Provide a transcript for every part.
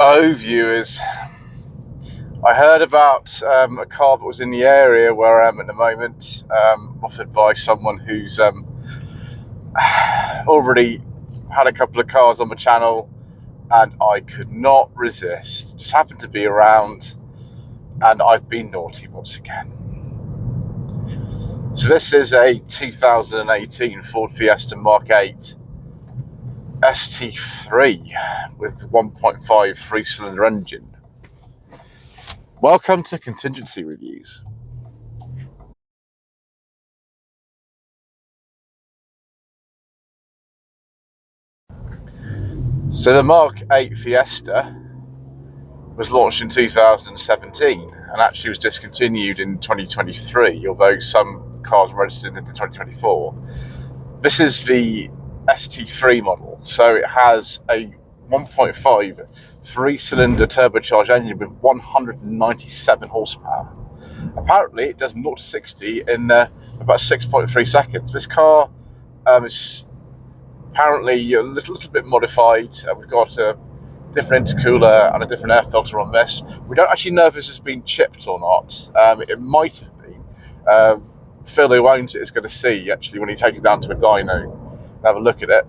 Oh, viewers, I heard about a car that was in the area where I am at the moment, offered by someone who's already had a couple of cars on the channel, and I could not resist. Just happened to be around, and I've been naughty once again. So this is a 2018 Ford Fiesta Mark VIII ST3 with 1.5 three-cylinder engine. Welcome to Contingency Reviews. So the Mark VIII Fiesta was launched in 2017 and actually was discontinued in 2023, although some cars were registered into 2024. This is the ST3 model, so it has a 1.5 three-cylinder turbocharged engine with 197 horsepower. Apparently it does 0 to 60 in about 6.3 seconds. This car is apparently a little bit modified. We've got a different intercooler and a different air filter on this. We don't actually know if this has been chipped or not. It might have been. Phil, who owns it, is going to see actually when he takes it down to a dyno and have a look at it.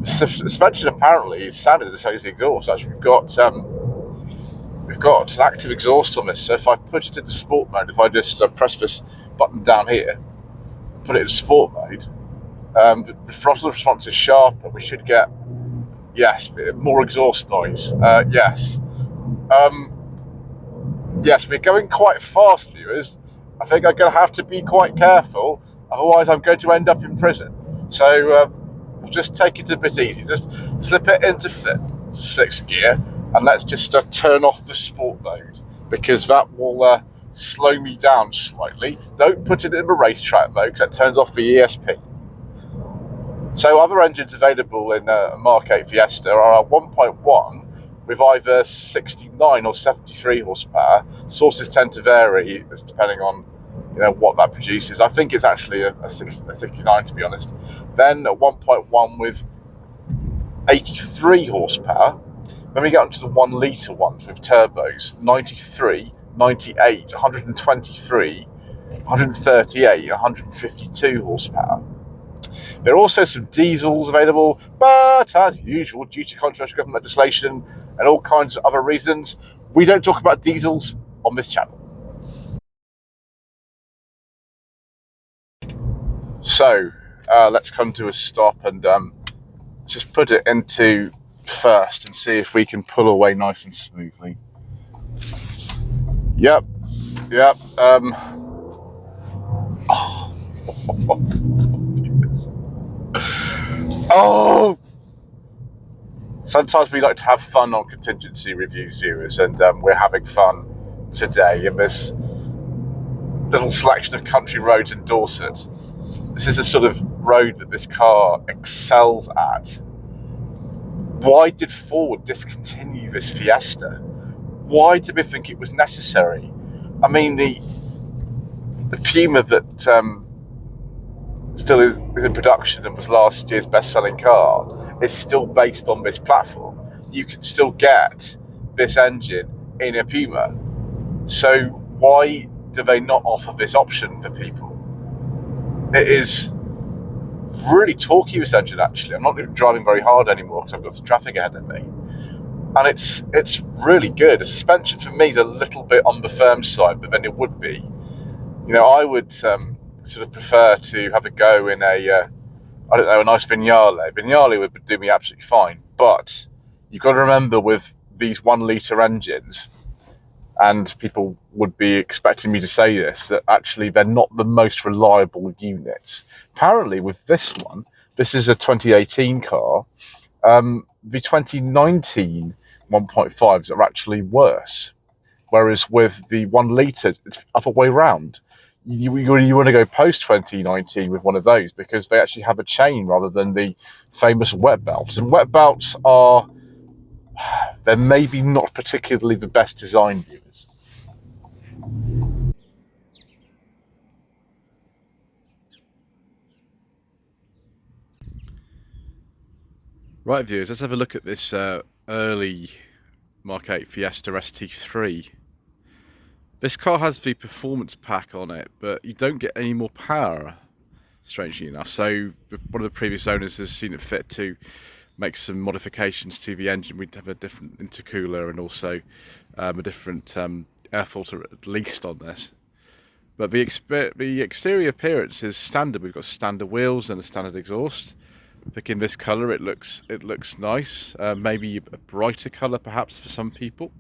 The suspension apparently is sounded the same as the exhaust. Actually, we've got an active exhaust on this. So if I put it into sport mode, if I just press this button down here, put it in sport mode, the throttle response is sharper. We should get, yes, more exhaust noise. Yes. Yes, we're going quite fast, viewers. I think I'm going to have to be quite careful, otherwise I'm going to end up in prison. So just take it a bit easy. Just slip it into sixth gear, and let's just turn off the sport mode, because that will slow me down slightly. Don't put it in the racetrack mode, because that turns off the ESP. So other engines available in Mark VIII Fiesta are a 1.1 with either 69 or 73 horsepower. Sources tend to vary depending on what that produces. I think it's actually a 69, to be honest. Then a 1.1 with 83 horsepower. Then we get onto the 1 litre ones with turbos, 93, 98, 123, 138, 152 horsepower. There are also some diesels available, but as usual, due to controversial government legislation and all kinds of other reasons, we don't talk about diesels on this channel. So let's come to a stop and just put it into first and see if we can pull away nice and smoothly. Yep. Oh! Sometimes we like to have fun on Contingency Reviews, viewers, and we're having fun today in this little selection of country roads in Dorset. This is a sort of road that this car excels at. Why did Ford discontinue this Fiesta? Why did we think it was necessary? I mean, the Puma that still is in production and was last year's best-selling car is still based on this platform. You can still get this engine in a Puma. So why do they not offer this option for people? It is really torquey, this engine, actually. I'm not even driving very hard anymore because I've got some traffic ahead of me. And it's really good. The suspension for me is a little bit on the firm side, but then it would be. I would sort of prefer to have a go in a nice Vignale. Vignale would do me absolutely fine. But you've got to remember with these 1 litre engines, and people would be expecting me to say this, that actually they're not the most reliable units. Apparently with this one, this is a 2018 car, the 2019 1.5s are actually worse. Whereas with the 1 litre, it's the other way round. You want to go post 2019 with one of those because they actually have a chain rather than the famous wet belts. And wet belts they're maybe not particularly the best design, viewers. Right, viewers, let's have a look at this early Mark 8 Fiesta ST3. This car has the performance pack on it, but you don't get any more power, strangely enough. So one of the previous owners has seen it fit to make some modifications to the engine. We'd have a different intercooler and also a different air filter at least on this. But the exterior appearance is standard. We've got standard wheels and a standard exhaust. Picking this colour, it looks nice. Maybe a brighter colour perhaps for some people.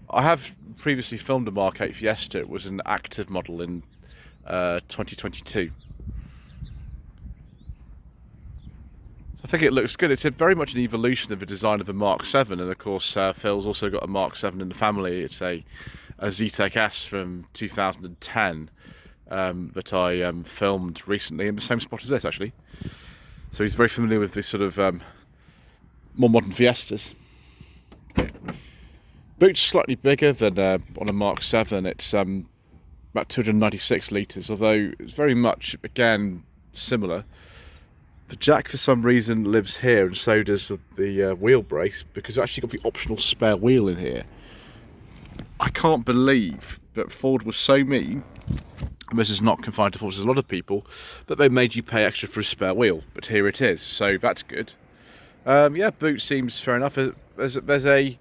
I have previously filmed a Mark 8 Fiesta. It was an active model in 2022. So I think it looks good. It's very much an evolution of the design of the Mark 7, and of course Phil's also got a Mark 7 in the family. It's a VIII S from 2010 that I filmed recently in the same spot as this, actually. So he's very familiar with this sort of more modern Fiestas. Boot's slightly bigger than on a Mark 7. It's about 296 litres, although it's very much, again, similar. The jack, for some reason, lives here, and so does the wheel brace, because we've actually got the optional spare wheel in here. I can't believe that Ford was so mean, and this is not confined to Ford, there's a lot of people, that they made you pay extra for a spare wheel, but here it is, so that's good. Yeah, boot seems fair enough. There's a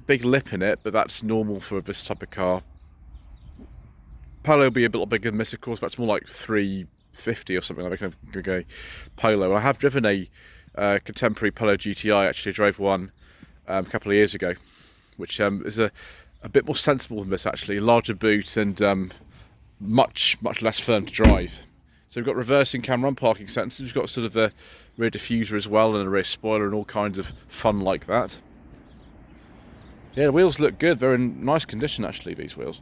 big lip in it, but that's normal for this type of car. Polo will be a bit bigger than this, of course. That's more like 350 or something like a Polo. I have driven a contemporary Polo GTI. Actually, I drove one a couple of years ago, which is a bit more sensible than this, actually. Larger boot and much less firm to drive. So we've got reversing camera and parking sensors. We've got sort of the rear diffuser as well, and a rear spoiler, and all kinds of fun like that. Yeah, the wheels look good. They're in nice condition, actually, these wheels.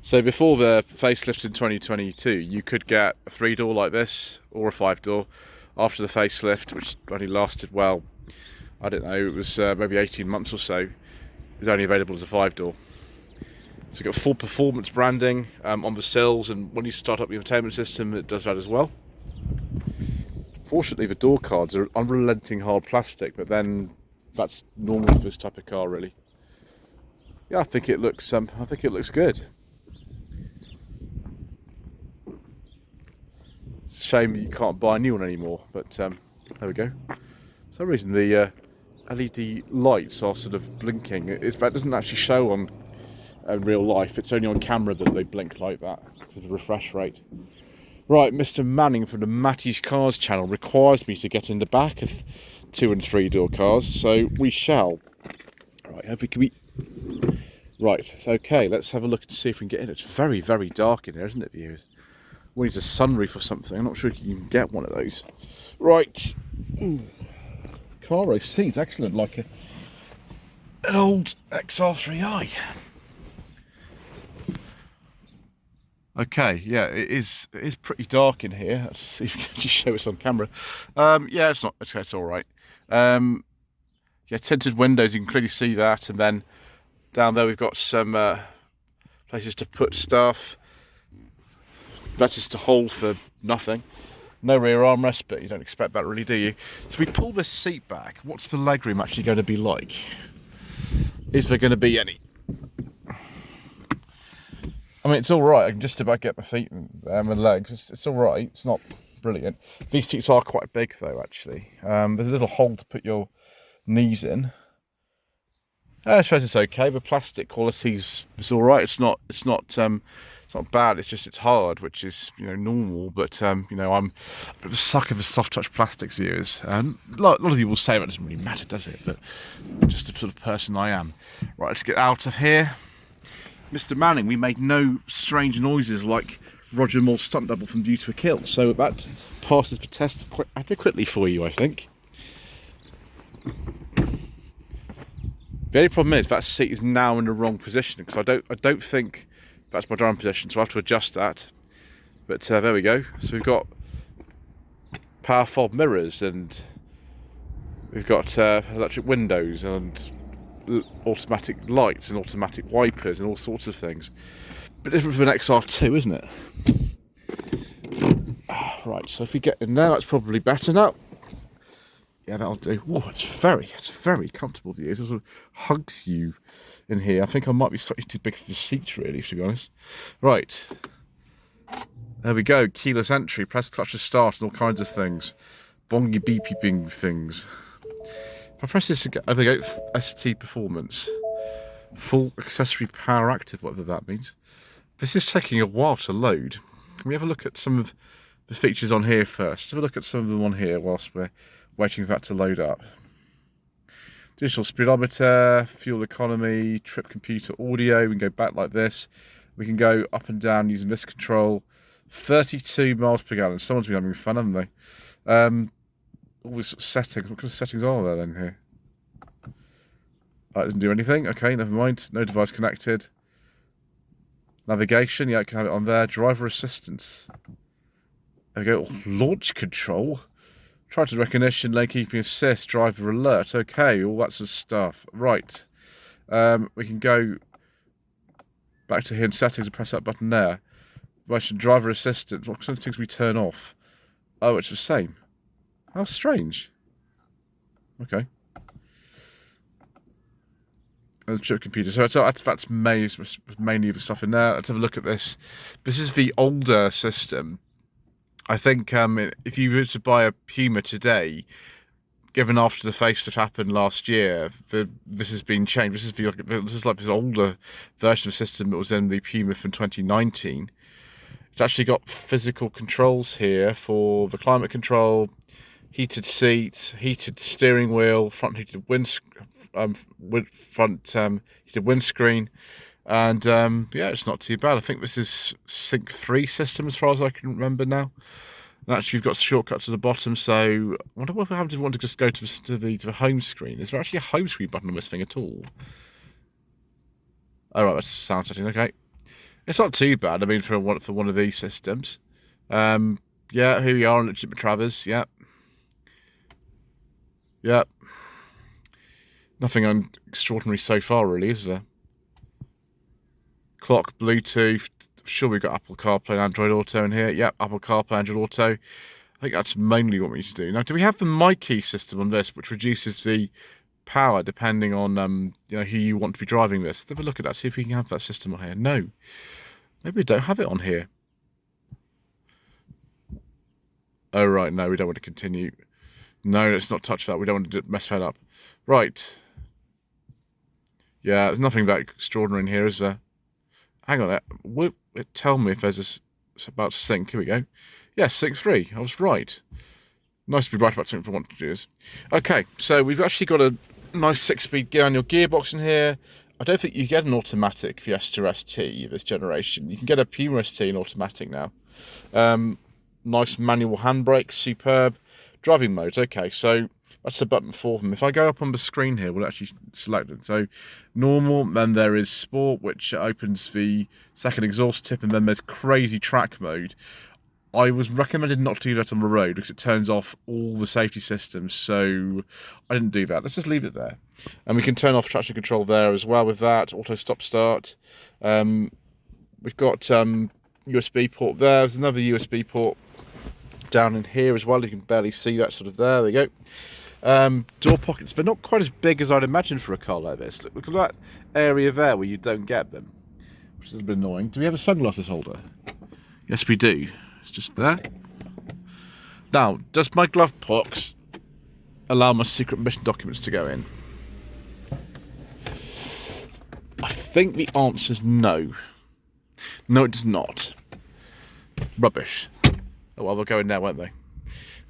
So before the facelift in 2022, you could get a 3-door like this, or a 5-door. After the facelift, which only lasted, well, I don't know, it was maybe 18 months or so, it was only available as a 5-door. So you've got full performance branding on the sills, and when you start up the infotainment system, it does that as well. Fortunately, the door cards are unrelenting hard plastic, but then that's normal for this type of car, really. Yeah, I think it looks good. It's a shame you can't buy a new one anymore, but there we go. For some reason, the LED lights are sort of blinking. It doesn't actually show on real life. It's only on camera that they blink like that because of the refresh rate. Right, Mr. Manning from the Matty's Cars channel requires me to get in the back of 2- and 3-door cars, so we shall. Right, right, okay, let's have a look to see if we can get in. It's very, very dark in here, isn't it, viewers? We need a sunroof or something. I'm not sure if you can get one of those. Right. Claro seats, excellent, like an old XR3i. Okay, yeah, it is pretty dark in here. Let's see if we can just show us on camera. Yeah, it's all right. Yeah, tinted windows, you can clearly see that, and then down there we've got some places to put stuff. That's just a hole for nothing. No rear armrest, but you don't expect that, really, do you? So we pull this seat back. What's the legroom actually going to be like? Is there going to be any? I mean, it's all right. I can just about get my feet and my legs. It's all right. It's not brilliant. These seats are quite big, though. Actually, there's a little hole to put your knees in. I suppose it's okay. The plastic quality's all right. It's not bad. It's hard, which is normal. But I'm a bit of a sucker for soft touch plastics, viewers. A lot of you will say that doesn't really matter, does it? But just the sort of person I am. Right, let's get out of here. Mr. Manning, we made no strange noises like Roger Moore's stunt double from Due to a Kill, so that passes the test quite adequately for you, I think. The only problem is that seat is now in the wrong position, because I don't think that's my driving position, so I have to adjust that. But there we go. So we've got power fob mirrors, and we've got electric windows, and automatic lights and automatic wipers and all sorts of things. But different from an XR2, isn't it? Right, so if we get in there, that's probably better now. Yeah, that'll do. Oh, it's very comfortable view. It sort of hugs you in here. I think I might be slightly too big for the seats, really, to be honest. Right. There we go. Keyless entry, press clutch to start, and all kinds of things. Bongy beeping things. If I press this again, there we go. ST performance. Full accessory power active, whatever that means. This is taking a while to load. Can we have a look at some of the features on here first? Let's have a look at some of them on here whilst we're waiting for that to load up. Digital speedometer, fuel economy, trip computer audio. We can go back like this. We can go up and down using this control. 32 miles per gallon. Someone's been having fun, haven't they? All these settings. What kind of settings are there then here? That doesn't do anything. Okay, never mind. No device connected. Navigation, yeah, I can have it on there. Driver assistance. There we go. Launch control. Tractor recognition, lane keeping assist, driver alert. Okay, all that sort of stuff. Right. We can go back to here in settings and press that button there. Driver assistance. What kind of things we turn off? Oh, it's the same. How strange. Okay. And the trip computer. So that's mainly the stuff in there. Let's have a look at this. This is the older system. I think if you were to buy a Puma today, given after the facelift happened last year, this has been changed. This is like this older version of the system that was in the Puma from 2019. It's actually got physical controls here for the climate control, heated seats, heated steering wheel, front heated heated windscreen, and yeah, it's not too bad. I think this is ST3 system as far as I can remember now. And actually, you've got shortcuts at the bottom. So, I wonder what happens if you want to just go to the home screen. Is there actually a home screen button on this thing at all? Oh right, that's sound setting. Okay, it's not too bad. I mean, for one of these systems. Yeah, here we are on Legitimate Travers. Yep. Yep. Nothing extraordinary so far, really, is there? Clock, Bluetooth. Sure, we've got Apple CarPlay and Android Auto in here. Yep, Apple CarPlay, Android Auto. I think that's mainly what we need to do. Now, do we have the My Key system on this, which reduces the power depending on who you want to be driving this? Let's have a look at that, see if we can have that system on here. No, maybe we don't have it on here. Oh right, no, we don't want to continue. No, let's not touch that. We don't want to mess that up. Right. Yeah, there's nothing that extraordinary in here, is there? Hang on, will it tell me if there's it's about sync? Here we go. Yeah, sync 3. I was right. Nice to be right about something for what to do is. Okay, so we've actually got a nice 6-speed manual gearbox in here. I don't think you get an automatic Fiesta ST this generation. You can get a Puma ST in automatic now. Nice manual handbrake, superb. Driving modes, okay, so that's the button for them. If I go up on the screen here, we'll actually select it. So normal, then there is sport, which opens the second exhaust tip, and then there's crazy track mode. I was recommended not to do that on the road because it turns off all the safety systems, so I didn't do that. Let's just leave it there. And we can turn off traction control there as well with that, auto stop start. We've got USB port there. There's another USB port down in here as well. You can barely see that sort of there. There you go. Door pockets, they're not quite as big as I'd imagine for a car like this. Look at that area there where you don't get them, which is a bit annoying. Do we have a sunglasses holder? Yes, we do. It's just there. Now, does my glove box allow my secret mission documents to go in? I think the answer is no. No, it does not. Rubbish. Oh, well, they'll go in there, won't they?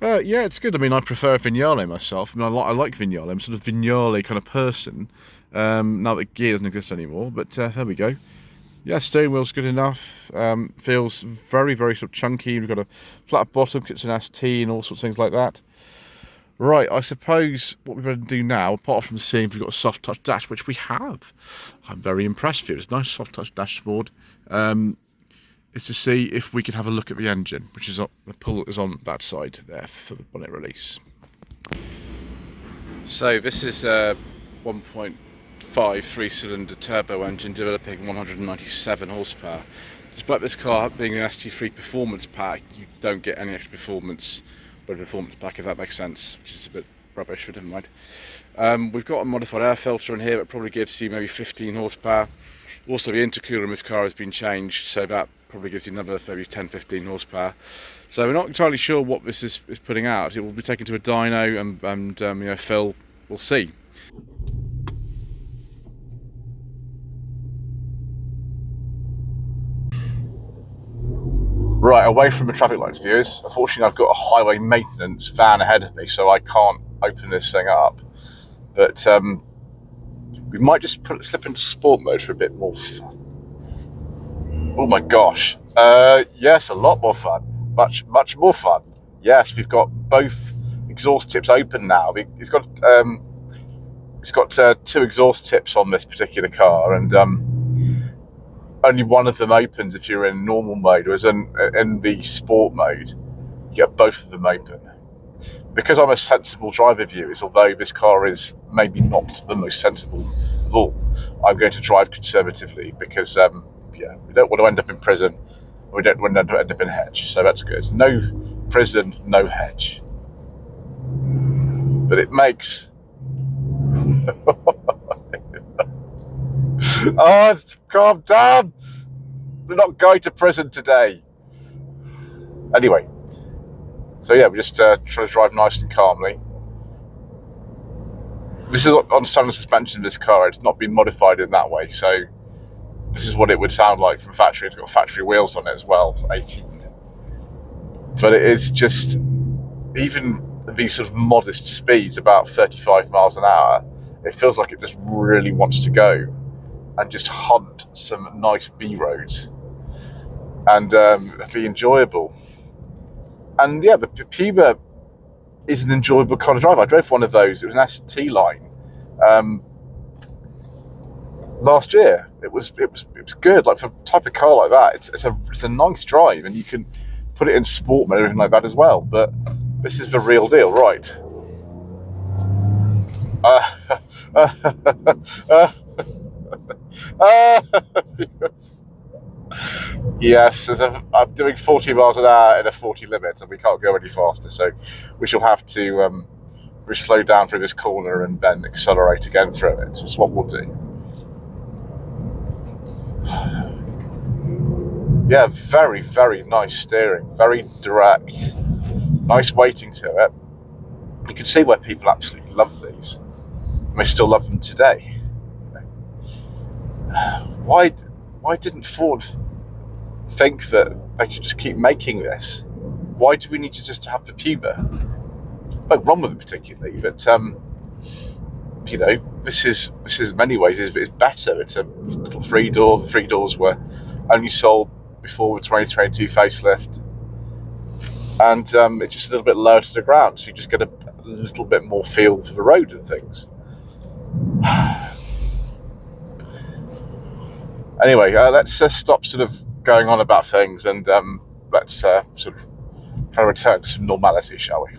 Yeah, it's good. I mean, I prefer Vignale myself. I mean, I like Vignale. I'm sort of Vignale kind of person. Now that gear doesn't exist anymore, but there we go. Yeah, steering wheel's good enough. Feels very, very sort of chunky. We've got a flat bottom, it's an ST and all sorts of things like that. Right, I suppose what we're going to do now, apart from seeing if we've got a soft touch dash, which we have. I'm very impressed with it. It's a nice soft touch dashboard. Is to see if we can have a look at the engine, which is on, the pull is on that side there for the bonnet release. So this is a 1.5 3-cylinder turbo engine developing 197 horsepower. Despite this car being an ST3 performance pack, you don't get any extra performance with a performance pack, if that makes sense, which is a bit rubbish, but never mind. We've got a modified air filter in here that probably gives you maybe 15 horsepower. Also, the intercooler in this car has been changed, so that probably gives you another maybe 10-15 horsepower. So we're not entirely sure what this is putting out. It will be taken to a dyno, and Phil will see. Right, away from the traffic lights, viewers. Unfortunately, I've got a highway maintenance van ahead of me, so I can't open this thing up. But we might just slip into sport mode for a bit more fun. Oh my gosh. Yes, a lot more fun. Much more fun. Yes, we've got both exhaust tips open now. It's got two exhaust tips on this particular car, and only one of them opens if you're in normal mode, whereas in the sport mode, you get both of them open. Because I'm a sensible driver, viewers, although this car is maybe not the most sensible of all, I'm going to drive conservatively because, we don't want to end up in prison. We don't want to end up in hedge, so that's good. No prison, no hedge. But it makes... Oh, calm down! We're not going to prison today. Anyway, so yeah, we're just trying to drive nice and calmly. This is on standard suspension of this car. It's not been modified in that way, so this is what it would sound like from factory. It's got factory wheels on it as well, 18. But it is just, even these sort of modest speeds, about 35 miles an hour, it feels like it just really wants to go and just hunt some nice B roads and be enjoyable. And yeah, the Puma is an enjoyable car to drive. I drove one of those. It was an ST line last year. It was good. Like, for a type of car like that, it's a nice drive, and you can put it in sport mode and everything like that as well. But this is the real deal, right? Yes, I'm doing 40 miles an hour in a 40 limit, and we can't go any faster, so we shall have to slow down through this corner and then accelerate again through it. That's what we'll do. Yeah, very, very nice steering, very direct, nice weighting to it. You can see why people absolutely love these, and they still love them today. Why didn't Ford think that they could just keep making this? Why do we need to just have the Puma? No wrong with it particularly, but this is in many ways is better. It's a little three door. The three doors were only sold before the 2022 facelift, and it's just a little bit lower to the ground, so you just get a little bit more feel for the road and things. Anyway, let's stop sort of going on about things, and let's sort of try to return to some normality, shall we?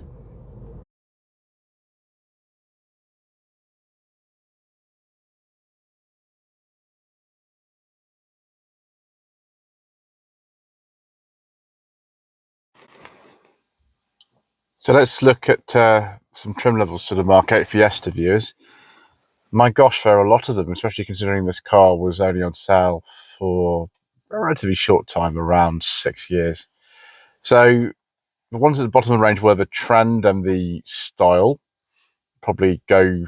So let's look at some trim levels to the Mark 8 Fiesta, viewers. My gosh, there are a lot of them, especially considering this car was only on sale for a relatively short time, around 6 years. So the ones at the bottom of the range were the trend and the style. Probably go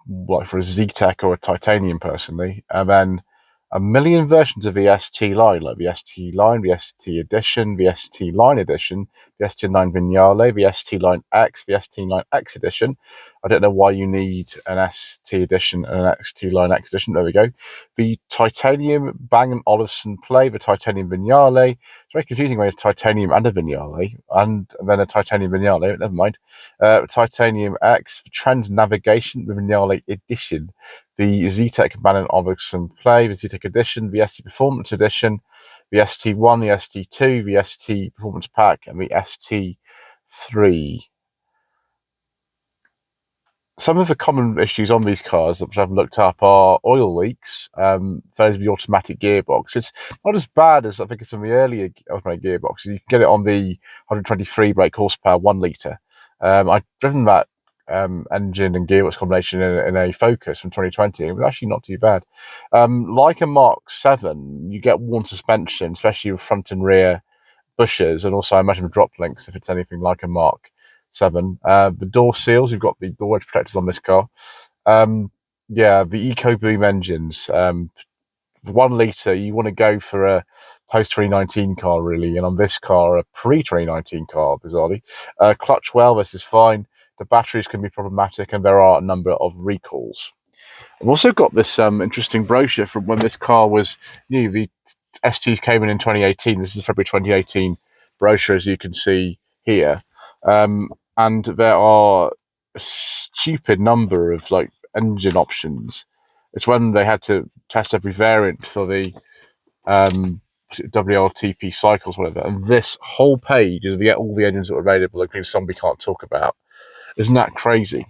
like for a Z-Tech or a Titanium personally, and then a million versions of the ST line, like the ST line, the ST edition, the ST line edition, the ST line Vignale, the ST line X, the ST line X edition. I don't know why you need an ST edition and an XT line X edition. There we go. The Titanium Bang & Olufsen Play, the Titanium Vignale. It's very confusing when a Titanium and a Vignale, and then a Titanium Vignale. Never mind. Titanium X, the Trend Navigation, the Vignale Edition, the Z-Tech Bang & Olufsen Play, the Z-Tech Edition, the ST Performance Edition, the ST1, the ST2, the ST Performance Pack, and the ST3. some of the common issues on these cars, which I've looked up, are oil leaks. Those with the automatic gearbox. It's not as bad as I think it's on the earlier automatic gearboxes. You can get it on the 123 brake horsepower 1 litre. I've driven that engine and gearbox combination in a Focus from 2020. It was actually not too bad. Like a Mark 7, you get worn suspension, especially with front and rear bushes, and also I imagine the drop links if it's anything like a Mark 7. The door seals, you've got the door edge protectors on this car. Yeah, the EcoBoom engines. 1 litre, you want to go for a post 2019 car, really, and on this car, a pre 2019 car, bizarrely. Clutch well, this is fine. The batteries can be problematic, and there are a number of recalls. I've also got this interesting brochure from when this car was new. The STs came in 2018. This is February 2018 brochure, as you can see here. And there are a stupid number of like engine options. It's when they had to test every variant for the WLTP cycles, whatever. And this whole page is all the engines that are available, including some we can't talk about. Isn't that crazy?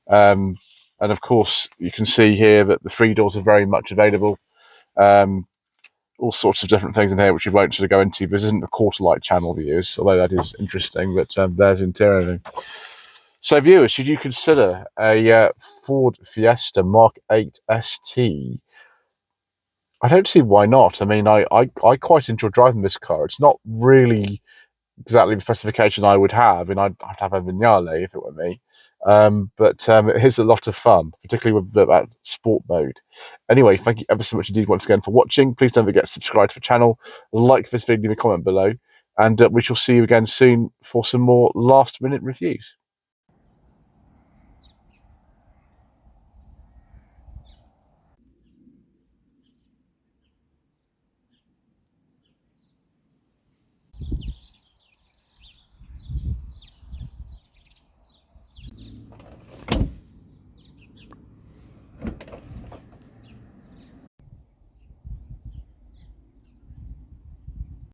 And of course, you can see here that the 3 doors are very much available. All sorts of different things in here, which we won't sort of go into. This isn't a quarter light channel, viewers, although that is interesting. But there's interior. So, viewers, should you consider a Ford Fiesta Mark 8 ST? I don't see why not. I mean, I quite enjoy driving this car. It's not really exactly the specification I would have, and I'd have a Vignale if it were me. But it is a lot of fun, particularly with that sport mode. Anyway, thank you ever so much indeed once again for watching. Please don't forget to subscribe to the channel, like this video, leave a comment below, and we shall see you again soon for some more last-minute reviews.